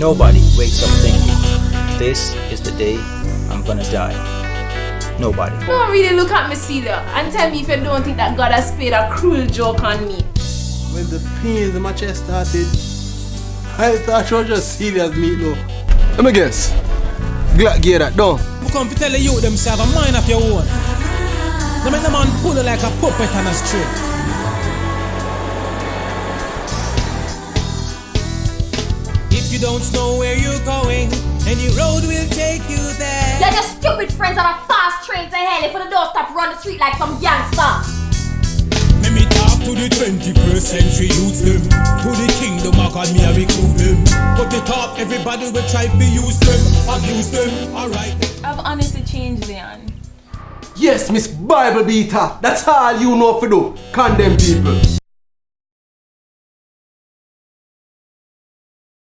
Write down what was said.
Nobody wakes up thinking, this is the day I'm gonna die. Nobody. Don't really look at me, Celia, and tell me if you don't think that God has played a cruel joke on me. When the pains in my chest started, I thought she was just Celia's meatloaf. Let me guess. Glad gear that down. I come to tell the youth themselves a mind of your own. They make the man pull it like a puppet on a string. If you don't know where you're going, any road will take you there. You're just stupid friends on a fast train to hell if you don't stop run the street like some gangster. Let me talk to the 21st century youth them. To the kingdom of God me a recruit them. But the top everybody will try to use them, abuse them, alright. I've honestly changed, Leon. Yes, Miss Bible Beater. That's all you know for do. Condemn people.